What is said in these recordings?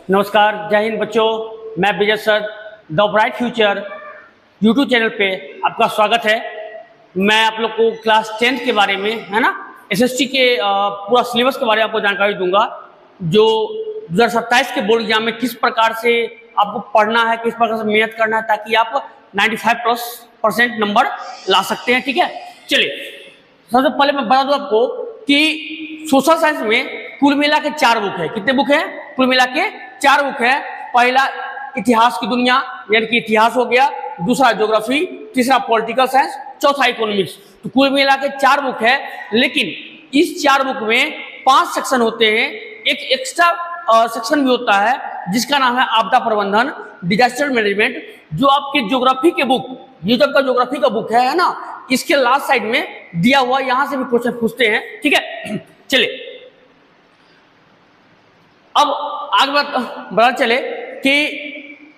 नमस्कार, जय हिंद बच्चों। मैं Vijay sir, the bright future YouTube channel पे आपका स्वागत है। मैं आप लोग को क्लास 10th के बारे में, है ना, एसएसटी के पूरा सिलेबस के बारे में आपको जानकारी दूंगा, जो 2027 के बोर्ड एग्जाम में किस प्रकार से आपको पढ़ना है, किस प्रकार से मेहनत करना है, ताकि आप 95% नंबर ला सकते हैं। ठीक है, चलिए सबसे पहले मैं बता दूं आपको कि सोशल साइंस में कुल मिला के 4 बुक है। कितने बुक है? कुल मिला के 4 बुक है। पहला इतिहास की दुनिया यानी कि इतिहास हो गया, दूसरा ज्योग्राफी, तीसरा पॉलिटिकल साइंस, चौथा इकोनॉमिक्स। तो कुल मिला के 4 बुक है, लेकिन इस 4 बुक में 5 सेक्शन होते हैं। एक एक्स्ट्रा सेक्शन भी होता है जिसका नाम है आपदा प्रबंधन, डिजास्टर मैनेजमेंट, जो आपके ज्योग्राफी के बुक, ये जो आपका ज्योग्राफी का बुक है ना, इसके लास्ट साइड में दिया हुआ, यहां से भी क्वेश्चन पूछते हैं। ठीक है, चलिए अब आगे बता चले कि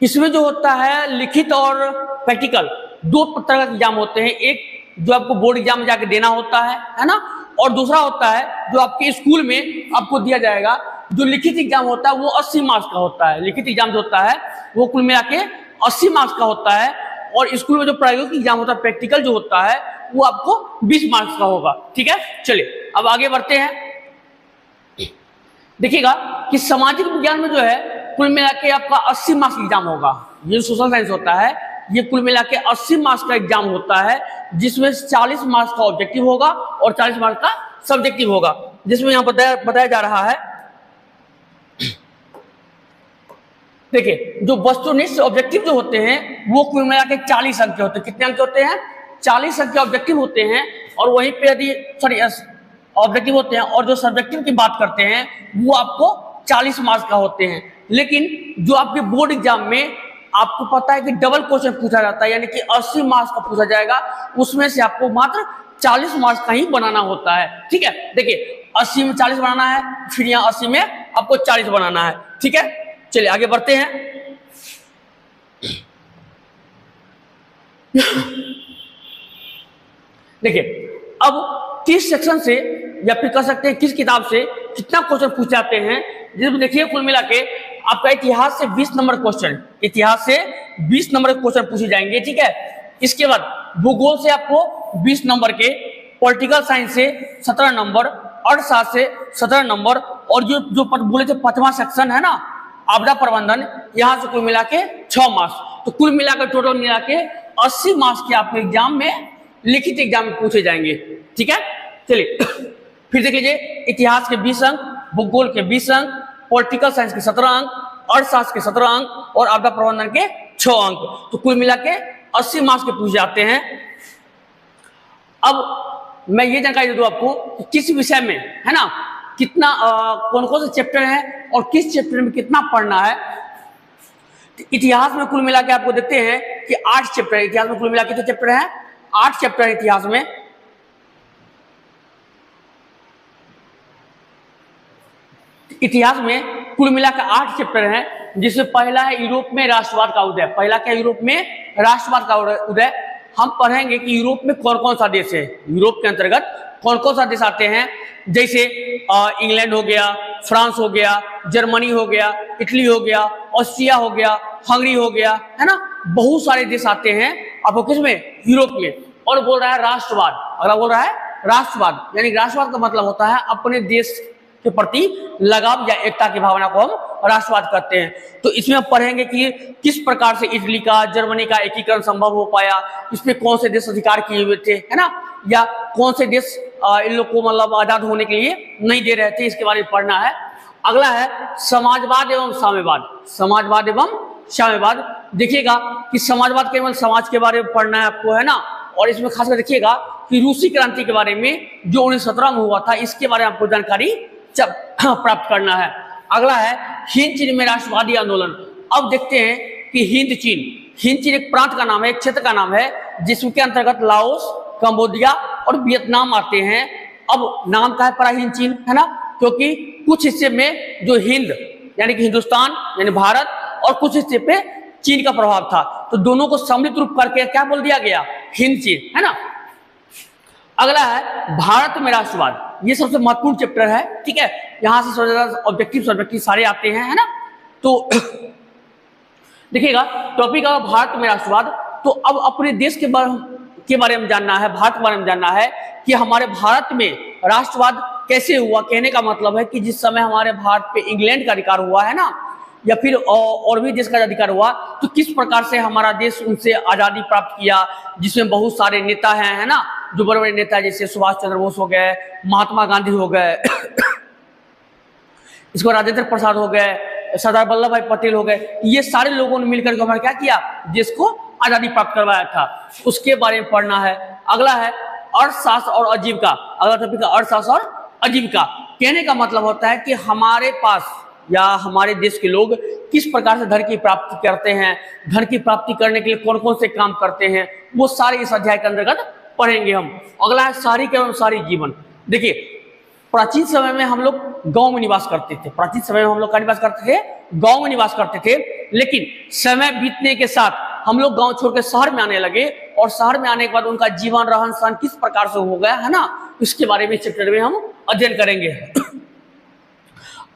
इसमें जो होता है लिखित और प्रैक्टिकल, 2 तरह का एग्जाम होते हैं। एक जो आपको बोर्ड एग्जाम में जाके देना होता है ना, और दूसरा होता है जो आपके स्कूल में आपको दिया जाएगा। जो लिखित एग्जाम होता है वो 80 मार्क्स का होता है। लिखित एग्जाम जो होता है वो कुल मिला के 80 मार्क्स का होता है, और स्कूल में जो प्रायोगिक एग्जाम होता है, प्रैक्टिकल जो होता है, वो आपको 20 मार्क्स का होगा। ठीक है, चलिए अब आगे बढ़ते हैं। देखिएगा कि सामाजिक विज्ञान में जो है कुल मिला के आपका 80 मार्क्स एग्जाम होगा। ये सोशल साइंस होता है, ये कुल मिला के 80 मार्क्स का एग्जाम होता है, जिसमें 40 मार्क्स का ऑब्जेक्टिव होगा और 40 मार्क्स का सब्जेक्टिव होगा। जिसमें यहाँ बताया जा रहा है, देखिए जो वस्तुनिष्ठ ऑब्जेक्टिव जो होते हैं वो कुल मिला के 40 अंक के होते हैं। कितने अंक होते हैं? 40 अंक के ऑब्जेक्टिव होते हैं। और वहीं पे यदि ऑब्जेक्टिव होते हैं, और जो सब्जेक्टिव की बात करते हैं वो आपको 40 मार्क्स का होते हैं। लेकिन जो आपके बोर्ड एग्जाम में आपको पता है कि डबल क्वेश्चन पूछा जाता है, यानी कि 80 मार्क्स का पूछा जाएगा, उसमें से आपको मात्र 40 मार्क्स का ही बनाना होता है। ठीक है, देखिए 80 में 40 बनाना है, फिर यहाँ 80 में आपको 40 बनाना है। ठीक है, चलिए आगे बढ़ते हैं। देखिए अब किस सेक्शन से, या फिर कह सकते हैं किस किताब से कितना क्वेश्चन पूछ जाते हैं। जिसमें देखिए कुल मिला के आपका इतिहास से 20 नंबर क्वेश्चन, इतिहास से 20 नंबर के क्वेश्चन पूछे जाएंगे। ठीक है, इसके बाद भूगोल से आपको 20 नंबर के, पॉलिटिकल साइंस से 17 नंबर, अर्थशास्त्र से 17 नंबर, और जो बोले थे 5वां सेक्शन है ना, आपदा प्रबंधन, यहां से कुल मिला के 6 मार्क्स। तो कुल मिला के टोटल मिला के 80 मार्क्स के आपके एग्जाम में, लिखित एग्जाम में पूछे जाएंगे। ठीक है, चलिए फिर देख लीजिए, इतिहास के 20 अंक, भूगोल के 20 अंक, पॉलिटिकल साइंस के 17 अंक, अर्थशास्त्र के 17 अंक, और आपदा प्रबंधन के 6 अंक। तो कुल मिला के 80 मार्क्स के पूछे जाते हैं। अब मैं ये जानकारी दे दूं आपको कि किस विषय में, है ना, कितना कौन कौन से चैप्टर हैं और किस चैप्टर में कितना पढ़ना है। इतिहास में कुल मिला के आपको देखते हैं कि 8 चैप्टर। इतिहास में कुल मिला के कितने चैप्टर हैं? 8 चैप्टर इतिहास में। इतिहास में कुल मिला के 8 चैप्टर हैं, जिसमें पहला है यूरोप में राष्ट्रवाद का उदय। पहला क्या? यूरोप में राष्ट्रवाद का उदय। हम पढ़ेंगे कि यूरोप में कौन कौन सा देश है, यूरोप के अंतर्गत कौन कौन सा देश आते हैं। जैसे इंग्लैंड हो गया, फ्रांस हो गया, जर्मनी हो गया, इटली हो गया, ऑस्ट्रिया हो गया, हंगरी हो गया, है ना, बहुत सारे देश आते हैं आपको किसमें? यूरोप में। और बोल रहा है राष्ट्रवाद, अगला बोल रहा है राष्ट्रवाद, यानी राष्ट्रवाद का मतलब होता है अपने देश के प्रति लगाव या एकता की भावना को हम राष्ट्रवाद कहते हैं। तो इसमें हम पढ़ेंगे कि किस प्रकार से इटली का, जर्मनी का एकीकरण संभव हो पाया, इसमें कौन से देश अधिकार किए हुए थे, है ना, या कौन से देश इन लोग को मतलब आजाद होने के लिए नहीं दे रहे थे, इसके बारे में पढ़ना है। अगला है समाजवाद एवं साम्यवाद। समाजवाद एवं साम्यवाद, देखिएगा कि समाजवाद केवल समाज के बारे में पढ़ना है आपको, है ना, और इसमें खासकर देखिएगा कि रूसी क्रांति के बारे में जो 1917 में हुआ था, इसके बारे में आपको जानकारी प्राप्त करना है। अगला है हिंद चीन में राष्ट्रवादी आंदोलन। अब देखते हैं कि हिंद चीन एक प्रांत का नाम है, एक क्षेत्र का नाम है, जिसके अंतर्गत लाओस, कंबोडिया और वियतनाम आते हैं। अब नाम का है पड़ा हिंद चीन, है ना, क्योंकि कुछ हिस्से में जो हिंद यानी कि हिंदुस्तान यानी भारत, और कुछ हिस्से पे चीन का प्रभाव था, तो दोनों को सम्मिलित रूप करके क्या बोल दिया गया? हिंद चीन, है ना। अगला है भारत में राष्ट्रवाद। ये सबसे महत्वपूर्ण चैप्टर है। ठीक है, यहां से ऑब्जेक्टिव सब्जेक्टिव सारे आते हैं, है ना। तो देखिएगा टॉपिक है भारत में राष्ट्रवाद। तो अब अपने देश के बारे में जानना है, भारत के बारे में जानना है कि हमारे भारत में राष्ट्रवाद कैसे हुआ। कहने का मतलब है कि जिस समय हमारे भारत पे इंग्लैंड का अधिकार हुआ है ना, या फिर और भी देश का अधिकार हुआ, तो किस प्रकार से हमारा देश उनसे आजादी प्राप्त किया, जिसमें बहुत सारे नेता हैं, है ना, जो बड़े बड़े नेता जैसे सुभाष चंद्र बोस हो गए, महात्मा गांधी हो गए, इसको राजेंद्र प्रसाद हो गए, सरदार वल्लभ भाई पटेल हो गए, ये सारे लोगों ने मिलकर हमारा क्या किया, देश को आजादी प्राप्त करवाया था। उसके बारे में पढ़ना है। अगला है अर्थशास्त्र और आजीविका। अगला टॉपिक है अर्थशास्त्र और आजीविका। कहने का मतलब होता है कि हमारे पास या हमारे देश के लोग किस प्रकार से धन की प्राप्ति करते हैं, धन की प्राप्ति करने के लिए कौन कौन से काम करते हैं, वो सारे इस अध्याय के अंतर्गत पढ़ेंगे हम। अगला है शहरी एवं शहरी जीवन। देखिए प्राचीन समय में हम लोग गांव में निवास करते थे, प्राचीन समय में हम लोग का निवास करते थे, गांव में निवास करते थे। लेकिन समय बीतने के साथ हम लोग गांव छोड़ के शहर में आने लगे, और शहर में आने के बाद उनका जीवन रहन सहन किस प्रकार से हो गया है ना, इसके बारे में चैप्टर में हम अध्ययन करेंगे।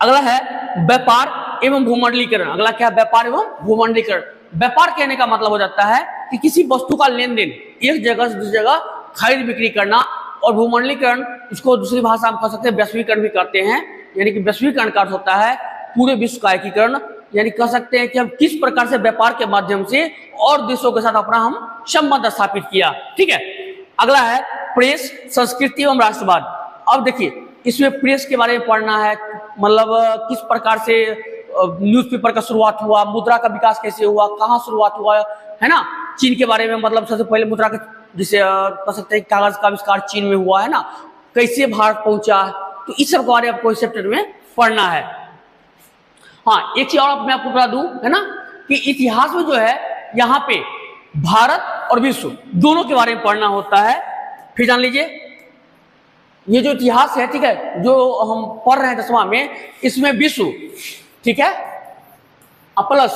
अगला है व्यापार एवं भूमंडलीकरण। अगला क्या है, व्यापार एवं भूमंडलीकरण। व्यापार कहने का मतलब हो जाता है कि किसी वस्तु का लेन देन एक जगह से दूसरी जगह खरीद बिक्री करना, और भूमंडलीकरण इसको दूसरी भाषा में कह सकते हैं वैश्वीकरण भी करते हैं, यानी कि वैश्वीकरण का अर्थ होता है पूरे विश्व का एकीकरण, यानी कह सकते हैं कि हम किस प्रकार से व्यापार के माध्यम से और देशों के साथ अपना हम संबंध स्थापित किया। ठीक है। अगला है प्रेस, संस्कृति एवं राष्ट्रवाद। अब देखिए इसमें प्रेस के बारे में पढ़ना है, मतलब किस प्रकार से न्यूज़पेपर का शुरुआत हुआ, मुद्रा का विकास कैसे हुआ, कहाँ शुरुआत हुआ, है ना। चीन के बारे में, मतलब सबसे पहले मुद्रा का जिसे कह सकते हैं कागज का आविष्कार चीन में हुआ है ना, कैसे भारत पहुंचा, तो इस सब के बारे में आपको इस चैप्टर में पढ़ना है। हाँ, एक चीज और मैं आपको बता दूं, है ना, कि इतिहास में जो है यहाँ पे भारत और विश्व दोनों के बारे में पढ़ना होता है। फिर जान लीजिए ये जो इतिहास है, ठीक है, जो हम पढ़ रहे हैं 10वां में, इसमें विश्व, ठीक है, प्लस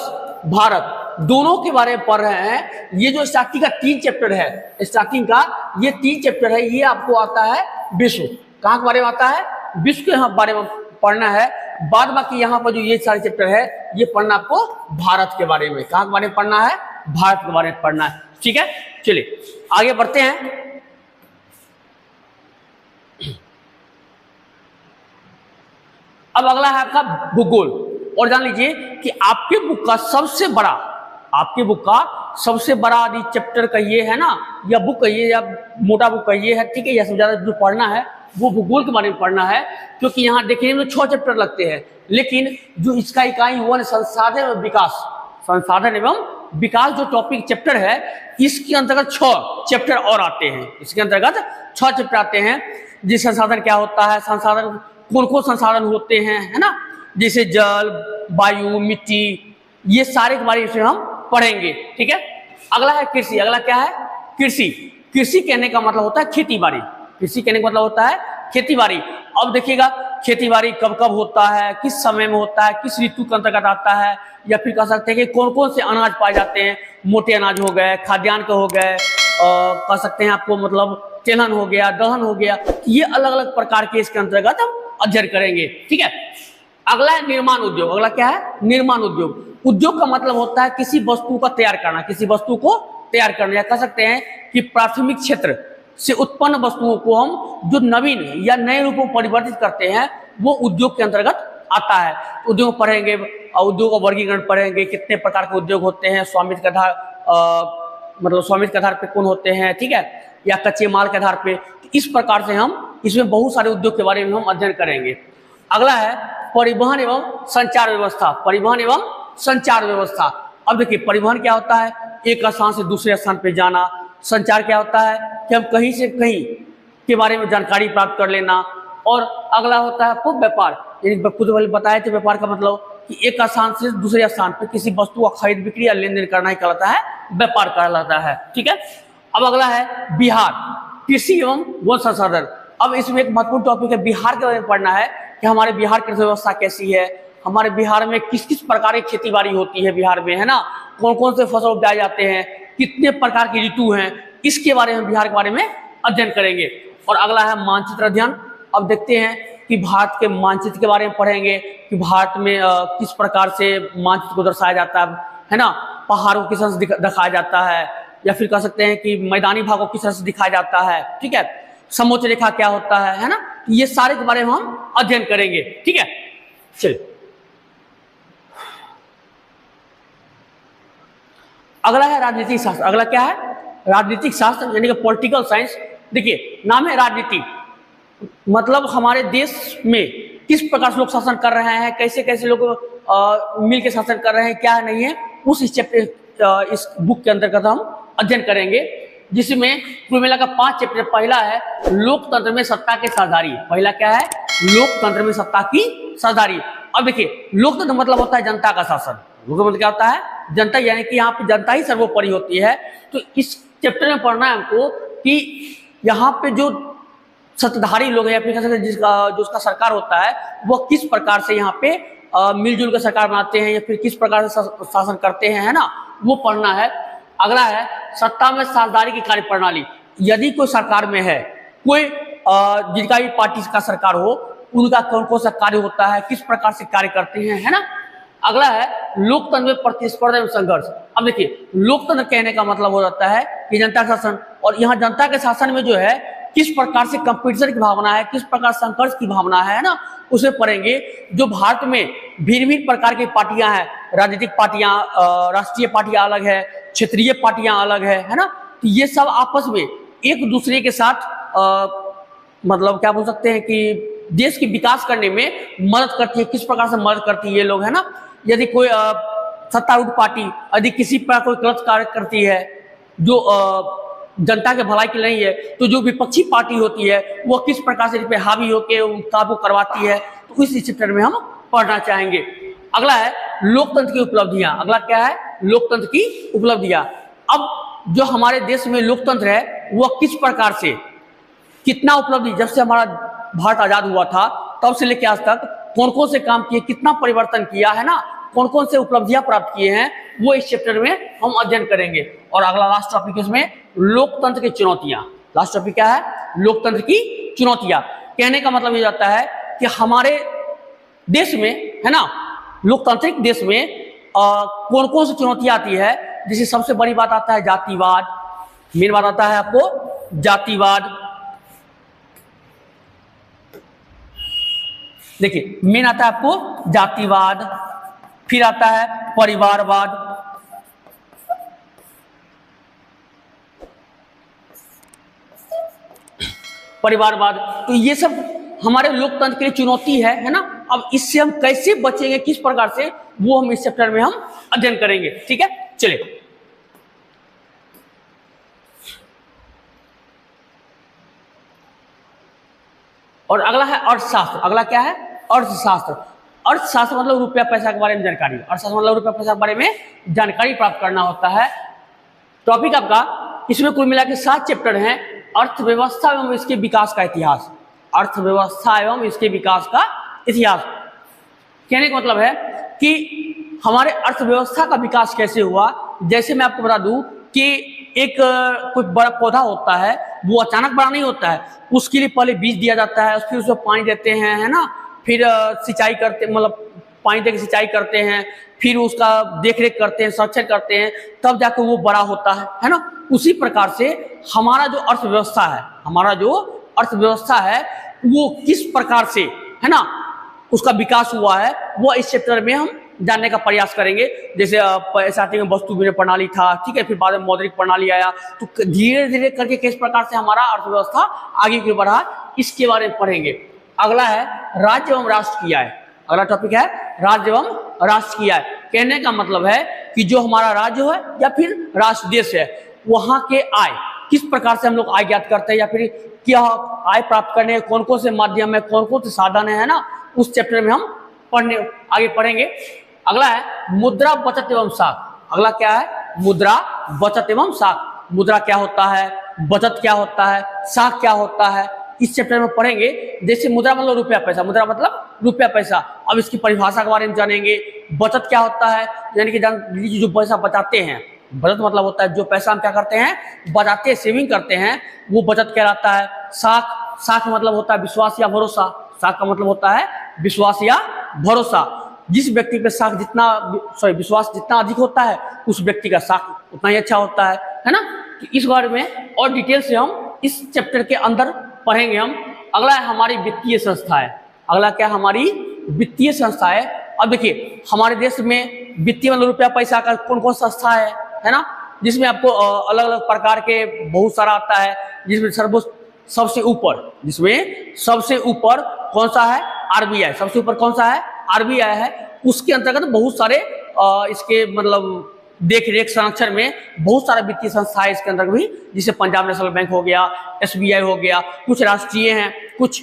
भारत दोनों के बारे में पढ़ रहे हैं। ये जो स्टार्टिंग का 3 चैप्टर है, स्टार्टिंग का ये 3 चैप्टर है, ये आपको आता है विश्व। कहाँ के बारे में आता है, विश्व के बारे में पढ़ना है। बाद बाकी यहाँ पर जो ये सारे चैप्टर है ये पढ़ना आपको भारत के बारे में। कहाँ के बारे में पढ़ना है, भारत के बारे में पढ़ना है। ठीक है, चलिए आगे बढ़ते हैं। अब अगला है आपका भूगोल। और जान लीजिए कि आपके बुक का सबसे बड़ा यदि चैप्टर कहिए, है ना, या बुक कहिए या मोटा बुक कहिए है, ठीक है, या सब ज्यादा जो पढ़ना है वो भूगोल के बारे में पढ़ना है, क्योंकि यहाँ देखने में 6 चैप्टर लगते हैं, लेकिन जो इसका इकाई हुआ संसाधन एवं विकास जो टॉपिक चैप्टर है, इसके अंतर्गत 6 चैप्टर और आते हैं। इसके अंतर्गत 6 चैप्टर आते हैं। जिस संसाधन क्या होता है, संसाधन कौन कौन संसाधन होते हैं, है ना, जैसे जल, वायु, मिट्टी, ये सारे के बारे में हम पढ़ेंगे। ठीक है। अगला है कृषि। अगला क्या है, कृषि। कृषि कहने का मतलब होता है खेती बाड़ी। कृषि कहने का मतलब होता है खेती बाड़ी। अब देखिएगा खेती बाड़ी कब कब होता है, किस समय में होता है, किस ऋतु के अंतर्गत आता है, या फिर कह सकते हैं कि कौन कौन से अनाज पाए जाते हैं। मोटे अनाज हो गए, खाद्यान्न के हो गए, कह सकते हैं आपको मतलब तेलहन हो गया, दलहन हो गया, ये अलग अलग प्रकार के इसके अंतर्गत हम अध्ययन करेंगे। ठीक है। अगला है निर्माण उद्योग। अगला क्या है, निर्माण उद्योग। उद्योग का मतलब होता है किसी वस्तु का तैयार करना, किसी वस्तु को तैयार करना, या कह सकते हैं कि प्राथमिक क्षेत्र से उत्पन्न वस्तुओं को हम जो नवीन या नए रूपों में परिवर्तित करते हैं वो उद्योग के अंतर्गत आता है। उद्योग पढ़ेंगे, उद्योग का वर्गीकरण पढ़ेंगे, कितने प्रकार के उद्योग होते हैं, स्वामित्व के आधार मतलब स्वामित्व के आधार पे कौन होते हैं, ठीक है, या कच्चे माल के आधार पे। इस प्रकार से हम इसमें बहुत सारे उद्योग के बारे में हम अध्ययन करेंगे। अगला है परिवहन एवं संचार व्यवस्था। परिवहन एवं संचार व्यवस्था। अब देखिए परिवहन क्या होता है, एक स्थान से दूसरे स्थान पे जाना। संचार क्या होता है कि हम कहीं से कहीं के बारे में जानकारी प्राप्त कर लेना। और अगला होता है आपको व्यापार, यानी कुछ बताए थे व्यापार का मतलब कि एक स्थान से दूसरे स्थान पे किसी वस्तु का खरीद बिक्री या लेन देन करना ही कहलाता है व्यापार कहलाता है। ठीक है। अब अगला है बिहार, कृषि एवं वन संसाधन। अब इसमें एक महत्वपूर्ण टॉपिक है, बिहार के बारे में पढ़ना है कि हमारे बिहार की व्यवस्था कैसी है, हमारे बिहार में किस किस प्रकार की खेती बाड़ी होती है बिहार में, है ना, कौन कौन से फसल उपजाए जाते हैं, कितने प्रकार की ऋतु हैं, इसके बारे में बिहार के बारे में अध्ययन करेंगे। और अगला है मानचित्र अध्ययन। अब देखते हैं कि भारत के मानचित्र के बारे में पढ़ेंगे कि भारत में किस प्रकार से मानचित्र को दर्शाया जाता है ना, पहाड़ों को किस तरह से दिखाया जाता है, या फिर कह सकते हैं कि मैदानी भाग को किस तरह से दिखाया जाता है, ठीक है, समोच्च रेखा क्या होता है ना, ये सारे के बारे में हम अध्ययन करेंगे, ठीक है। चलिए अगला है राजनीतिक शास्त्र। अगला क्या है? राजनीतिक शास्त्र यानी कि पॉलिटिकल साइंस। देखिए नाम है राजनीति, मतलब हमारे देश में किस प्रकार से लोग शासन कर रहे हैं, कैसे कैसे लोग मिल के शासन कर रहे हैं, क्या नहीं है, उस चैप्टर इस बुक के अंतर्गत हम अध्ययन करेंगे, जिसमें कुल मिला का 5 चैप्टर। पहला है लोकतंत्र में सत्ता के साझेदारी। पहला क्या है? लोकतंत्र में सत्ता की साझेदारी। अब देखिए लोकतंत्र मतलब होता है जनता का शासन। लोकतंत्र मतलब क्या होता है? जनता, यानी कि यहाँ पे जनता ही सर्वोपरि होती है। तो इस चैप्टर में पढ़ना है हमको कि यहाँ पे जो सत्ताधारी लोग हैं या फिर जो उसका सरकार होता है वह किस प्रकार से यहाँ पे मिलजुल कर सरकार बनाते हैं या फिर किस प्रकार से शासन करते हैं, है ना, वो पढ़ना है। अगला है सत्ता में साझेदारी की कार्य प्रणाली। यदि कोई सरकार में है, कोई जिनका भी पार्टी का सरकार हो, उनका कौन कौन सा कार्य होता है, किस प्रकार से कार्य करते हैं, है ना। अगला है लोकतंत्र में प्रतिस्पर्धा एवं संघर्ष। अब देखिए लोकतंत्र कहने का मतलब हो जाता है कि जनता का शासन, और यहाँ जनता के शासन में जो है किस प्रकार से कंपटीशन की भावना है, किस प्रकार संघर्ष की भावना है ना, उसे पढ़ेंगे। जो भारत में भिन्न भिन्न प्रकार की पार्टियां हैं, राजनीतिक पार्टियां, राष्ट्रीय पार्टियां अलग है, क्षेत्रीय पार्टियां अलग है ना, तो ये सब आपस में एक दूसरे के साथ मतलब क्या बोल सकते हैं कि देश की विकास करने में मदद करती है। किस प्रकार से मदद करती है ये लोग, है ना। यदि कोई सत्तारूढ़ पार्टी यदि किसी प्रकार कोई गलत कार्य करती है जो जनता के भलाई के नहीं है, तो जो विपक्षी पार्टी होती है वो किस प्रकार से इस पे हावी होकर काबू करवाती है, तो इस चैप्टर में हम पढ़ना चाहेंगे। अगला है लोकतंत्र की उपलब्धियां। अगला क्या है? लोकतंत्र की उपलब्धियां। अब जो हमारे देश में लोकतंत्र है वह किस प्रकार से, कितना उपलब्धि, जब से हमारा भारत आजाद हुआ था तब से लेकर आज तक कौन कौन से काम किए, कितना परिवर्तन किया, है ना, कौन कौन से उपलब्धियां प्राप्त किए हैं, वो इस चैप्टर में हम अध्ययन करेंगे। और अगला लास्ट टॉपिक इसमें लोकतंत्र की चुनौतियां। लास्ट टॉपिक क्या है? लोकतंत्र की चुनौतियां। कहने का मतलब ये जाता है कि हमारे देश में, है ना, लोकतांत्रिक देश में कौन कौन सी चुनौतियां आती है। जैसे सबसे बड़ी बात आता है जातिवाद। मेन बात आता है आपको जातिवाद। देखिए मेन आता है आपको जातिवाद, फिर आता है परिवारवाद, परिवारवाद। तो ये सब हमारे लोकतंत्र के लिए चुनौती है ना। अब इससे हम कैसे बचेंगे, किस प्रकार से, वो हम इस चैप्टर में हम अध्ययन करेंगे, ठीक है। चलिए और अगला है अर्थशास्त्र। अगला क्या है? अर्थशास्त्र। अर्थशास्त्र मतलब रुपया पैसा के बारे में जानकारी। अर्थशास्त्र मतलब रुपया पैसा के बारे में जानकारी प्राप्त करना होता है। टॉपिक आपका इसमें कुल मिला के 7 चैप्टर हैं। अर्थव्यवस्था एवं इसके विकास का इतिहास। अर्थव्यवस्था एवं इसके विकास का इतिहास कहने का मतलब है कि हमारे अर्थव्यवस्था का विकास कैसे हुआ। जैसे मैं आपको बता दूं कि एक कोई बड़ा पौधा होता है, वो अचानक बड़ा नहीं होता है, उसके लिए पहले बीज दिया जाता है, फिर उसमें पानी देते हैं, है ना, फिर सिंचाई करते, मतलब पानी देकर सिंचाई करते हैं, फिर उसका देखरेख करते हैं, संरक्षण करते हैं, तब जाकर वो बड़ा होता है ना। उसी प्रकार से हमारा जो अर्थव्यवस्था है, हमारा जो अर्थव्यवस्था है वो किस प्रकार से, है ना, उसका विकास हुआ है, वो इस चैप्टर में हम जानने का प्रयास करेंगे। जैसे स्टार्टिंग में वस्तु विनिमय प्रणाली था, ठीक है, फिर बाद में मौद्रिक प्रणाली आया, तो धीरे धीरे करके किस प्रकार से हमारा अर्थव्यवस्था आगे की बढ़ा, इसके बारे में पढ़ेंगे। अगला है राज्य एवं राष्ट्र की आय। अगला टॉपिक है राज्य एवं राष्ट्र की आय। कहने का मतलब है कि जो हमारा राज्य है या फिर राष्ट्र देश है, वहां के आय किस प्रकार से हम लोग आय ज्ञात करते हैं, या फिर क्या आय प्राप्त करने कौन कौन से माध्यम है, कौन कौन से साधन है ना, उस चैप्टर में हम आगे पढ़ेंगे। अगला है मुद्रा बचत एवं साख। अगला क्या है? मुद्रा बचत एवं साख। मुद्रा क्या होता है, बचत क्या होता है, साख क्या होता है, इस चैप्टर में पढ़ेंगे। जैसे मुद्रा मतलब रुपया पैसा, मुद्रा मतलब रुपया पैसा, अब इसकी परिभाषा के बारे में जानेंगे। बचत क्या होता है, यानी कि जान लीजिए जो पैसा बचाते हैं, बचत मतलब होता है जो पैसा हम क्या करते हैं, बचाते हैं, सेविंग करते हैं, वो बचत कहलाता है। साख, साख मतलब होता है विश्वास या भरोसा, साख का मतलब होता है विश्वास या भरोसा। जिस व्यक्ति पे साख जितना विश्वास जितना अधिक होता है उस व्यक्ति का साख उतना ही अच्छा होता है ना। तो इस बारे में और डिटेल से हम इस चैप्टर के अंदर पढ़ेंगे हम। अगला है हमारी वित्तीय संस्था है। अगला क्या हमारी वित्तीय संस्था है। अब देखिए हमारे देश में वित्तीय मतलब रुपया पैसा का कौन कौन संस्था है ना, जिसमें आपको अलग अलग प्रकार के बहुत सारा आता है, जिसमें सबसे ऊपर कौन सा है, आरबीआई। सबसे ऊपर कौन सा है, आरबीआई है। उसके अंतर्गत बहुत सारे इसके मतलब देख रेख संरक्षण में बहुत सारे वित्तीय संस्थाएं इसके अंदर भी, जिसे पंजाब नेशनल बैंक हो गया, एसबीआई हो गया, कुछ राष्ट्रीय हैं, कुछ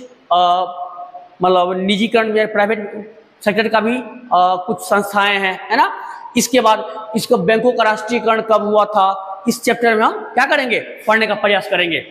मतलब निजीकरण में प्राइवेट सेक्टर का भी कुछ संस्थाएं हैं, है ना। इसके बाद इसको बैंकों का राष्ट्रीयकरण कब हुआ था, इस चैप्टर में हम क्या करेंगे, पढ़ने का प्रयास करेंगे।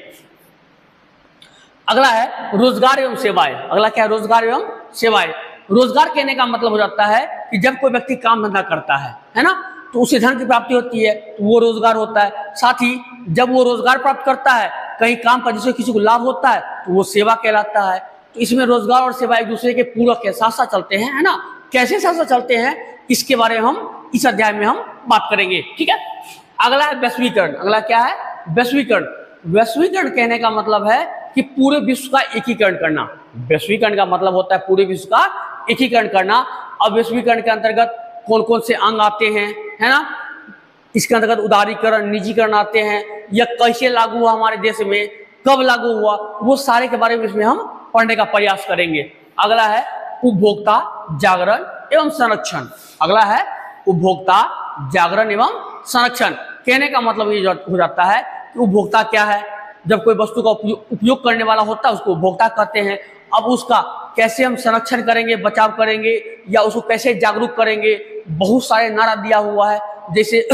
अगला है रोजगार एवं सेवाएं। अगला क्या है, रोजगार एवं सेवाएं। रोजगार कहने का मतलब हो जाता है कि जब कोई व्यक्ति काम धंधा करता है ना, तो उसे धन की प्राप्ति होती है, तो वो रोजगार होता है। साथ ही जब वो रोजगार प्राप्त करता है कहीं काम का जिससे किसी को लाभ होता है तो वो सेवा कहलाता है। तो इसमें रोजगार और सेवा एक दूसरे के पूरक के साथ साथ चलते हैं, है ना। कैसे साथ साथ चलते हैं इसके बारे में हम इस अध्याय में हम बात करेंगे, ठीक है। अगला है वैश्वीकरण। अगला क्या है, वैश्वीकरण। वैश्वीकरण कहने का मतलब है कि पूरे विश्व का एकीकरण करना। वैश्वीकरण का मतलब होता है पूरे विश्व का एकीकरण करना। अब वैश्वीकरण के अंतर्गत कौन कौन से अंग आते हैं, है ना। इसके अंतर्गत उदारीकरण, निजीकरण आते हैं, या कैसे लागू हुआ हमारे देश में, कब लागू हुआ, वो सारे के बारे में इसमें हम पढ़ने का प्रयास करेंगे। अगला है उपभोक्ता जागरण एवं संरक्षण। अगला है उपभोक्ता जागरण एवं संरक्षण। कहने का मतलब ये हो जाता है कि उपभोक्ता क्या है, जब कोई वस्तु का उपयोग करने वाला होता है उसको उपभोक्ता कहते हैं। अब उसका कैसे हम संरक्षण करेंगे, बचाव करेंगे, या उसको कैसे जागरूक करेंगे, बहुत सारे नारा दिया हुआ है, जैसे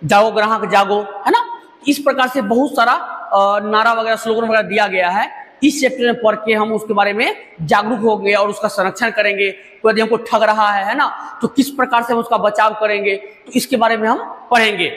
जागो ग्राहक जागो, है ना। इस प्रकार से बहुत सारा नारा वगैरह स्लोगन वगैरह दिया गया है। इस चैप्टर में पढ़ के हम उसके बारे में जागरूक हो गए और उसका संरक्षण करेंगे। कोई यदि हमको ठग रहा है ना, तो किस प्रकार से हम उसका बचाव करेंगे, तो इसके बारे में हम पढ़ेंगे।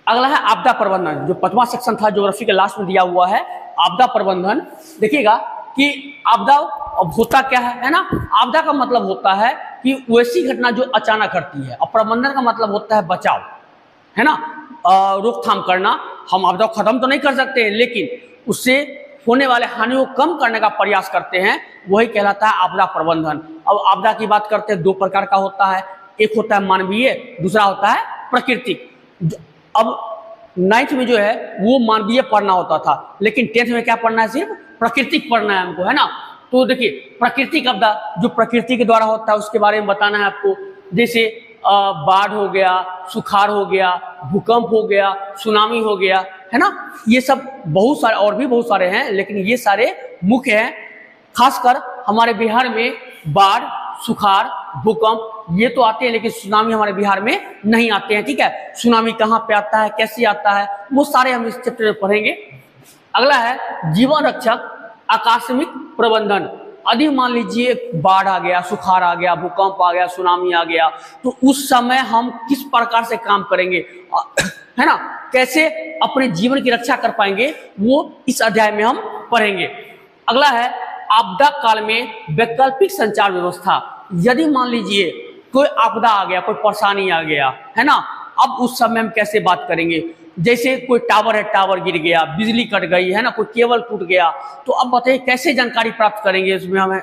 अगला है आपदा प्रबंधन, जो 5वां सेक्शन था ज्योग्राफी के लास्ट में दिया हुआ है, आपदा प्रबंधन। देखिएगा कि आपदा अब होता क्या है ना। आपदा का मतलब होता है कि वैसी घटना जो अचानक घटती है, और प्रबंधन का मतलब होता है बचाव, है ना, रोकथाम करना। हम आपदा को खत्म तो नहीं कर सकते, लेकिन उससे होने वाले हानि को कम करने का प्रयास करते हैं, वही कहलाता है आपदा प्रबंधन। अब आपदा की बात करते हैं, 2 प्रकार का होता है, एक होता है मानवीय, दूसरा होता है प्राकृतिक। अब 9th में जो है वो मानवीय पढ़ना होता था, लेकिन 10th में क्या पढ़ना है, सिर्फ प्राकृतिक पढ़ना है हमको, है ना। तो देखिए प्राकृतिक आपदा जो प्रकृति के द्वारा होता है उसके बारे में बताना है आपको, जैसे बाढ़ हो गया, सुखाड़ हो गया, भूकंप हो गया, सुनामी हो गया, है ना। ये सब बहुत सारे और भी बहुत सारे हैं, लेकिन ये सारे मुख्य हैं। खासकर हमारे बिहार में बाढ़, सुखाड़, भूकंप ये तो आते हैं, लेकिन सुनामी हमारे बिहार में नहीं आते हैं, ठीक है। सुनामी कहाँ पे आता है, कैसे आता है, वो सारे हम इस चैप्टर में पढ़ेंगे। अगला है जीवन रक्षक आकस्मिक प्रबंधन। यदि मान लीजिए बाढ़ आ गया, सुखाड़ आ गया, भूकंप आ गया, सुनामी आ गया, तो उस समय हम किस प्रकार से काम करेंगे, है ना, कैसे अपने जीवन की रक्षा कर पाएंगे, वो इस अध्याय में हम पढ़ेंगे। अगला है आपदा काल में वैकल्पिक संचार व्यवस्था। यदि मान लीजिए कोई आपदा आ गया, कोई परेशानी आ गया, है ना, अब उस समय हम कैसे बात करेंगे। जैसे कोई टावर है, टावर गिर गया, बिजली कट गई, है ना, कोई केबल टूट गया, तो अब बताइए कैसे जानकारी प्राप्त करेंगे, इसमें हमें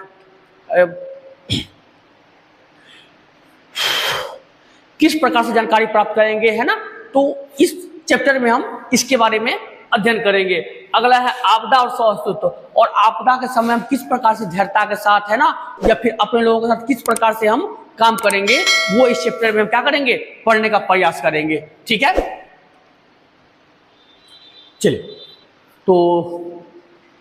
किस प्रकार से जानकारी प्राप्त करेंगे, है ना। तो इस चैप्टर में हम इसके बारे में अध्ययन करेंगे। अगला है आपदा और सह-अस्तित्व, और आपदा के समय हम किस प्रकार से धैर्यता के साथ, है ना, या फिर अपने लोगों के साथ किस प्रकार से हम काम करेंगे, वो इस चैप्टर में हम क्या करेंगे, पढ़ने का प्रयास करेंगे, ठीक है। चलिए, तो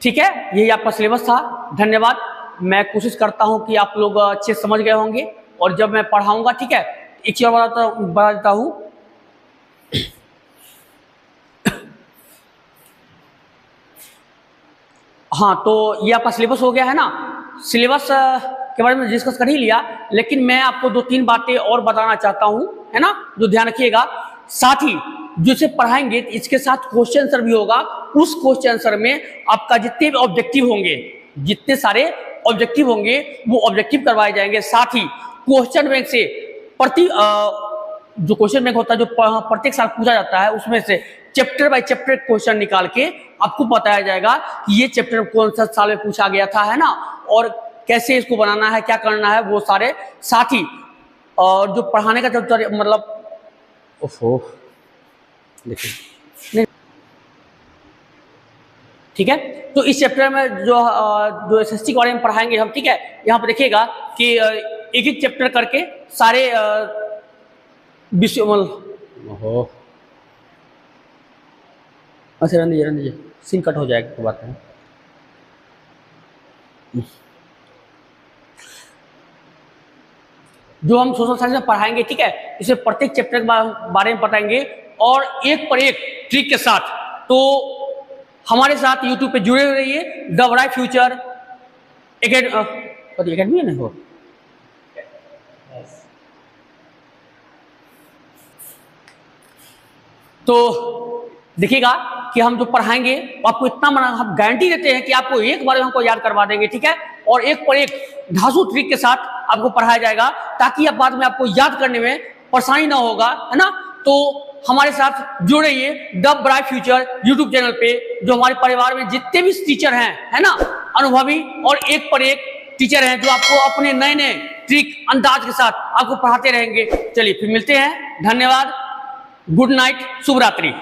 ठीक है, यही आपका सिलेबस था। धन्यवाद। मैं कोशिश करता हूं कि आप लोग अच्छे समझ गए होंगे, और जब मैं पढ़ाऊंगा, ठीक है, एक चीज बता देता हूं। हाँ, तो ये आपका सिलेबस हो गया है ना। सिलेबस के बारे में डिस्कस कर ही लिया, लेकिन मैं आपको 2-3 बातें और बताना चाहता हूं, है ना, जो ध्यान रखिएगा। साथ ही जिसे पढ़ाएंगे इसके साथ क्वेश्चन आंसर भी होगा। उस क्वेश्चन आंसर में आपका जितने भी ऑब्जेक्टिव होंगे, जितने सारे ऑब्जेक्टिव होंगे वो ऑब्जेक्टिव करवाए जाएंगे। साथ ही क्वेश्चन बैंक से जो क्वेश्चन बैंक होता है जो प्रत्येक साल पूछा जाता है उसमें से चैप्टर बाय चैप्टर क्वेश्चन निकाल के आपको बताया जाएगा कि ये चैप्टर कौन सा साल में पूछा गया था, है ना, और कैसे इसको बनाना है, क्या करना है, वो सारे। साथ ही और जो पढ़ाने का जो मतलब देखिए ठीक है। तो इस चैप्टर में जो एसएसटी के बारे में पढ़ाएंगे हम, ठीक है, यहाँ पर देखिएगा कि एक एक चैप्टर करके सारे विषय अच्छा रन दीजिए सीन कट हो जाएगा तो बात है। जो हम सोशल साइंस में पढ़ाएंगे, ठीक है, इसे प्रत्येक चैप्टर के बारे में बताएंगे और एक पर एक ट्रिक के साथ। तो हमारे साथ यूट्यूब पे जुड़े रहिए। द ब्राइट फ्यूचर एकेडमी है ना हो। तो देखिएगा कि हम जो पढ़ाएंगे आपको इतना हम गारंटी देते हैं कि आपको एक बार हमको याद करवा देंगे, ठीक है, और एक पर एक धांसू ट्रिक के साथ आपको पढ़ाया जाएगा ताकि अब बाद में आपको याद करने में परेशानी ना होगा, है ना। तो हमारे साथ जुड़े रहिए the bright future YouTube channel पे। जो हमारे परिवार में जितने भी टीचर हैं, है ना, अनुभवी और एक पर एक टीचर हैं जो आपको अपने नए नए ट्रिक अंदाज के साथ आपको पढ़ाते रहेंगे। चलिए फिर मिलते हैं, धन्यवाद, गुड नाइट, शुभ रात्रि।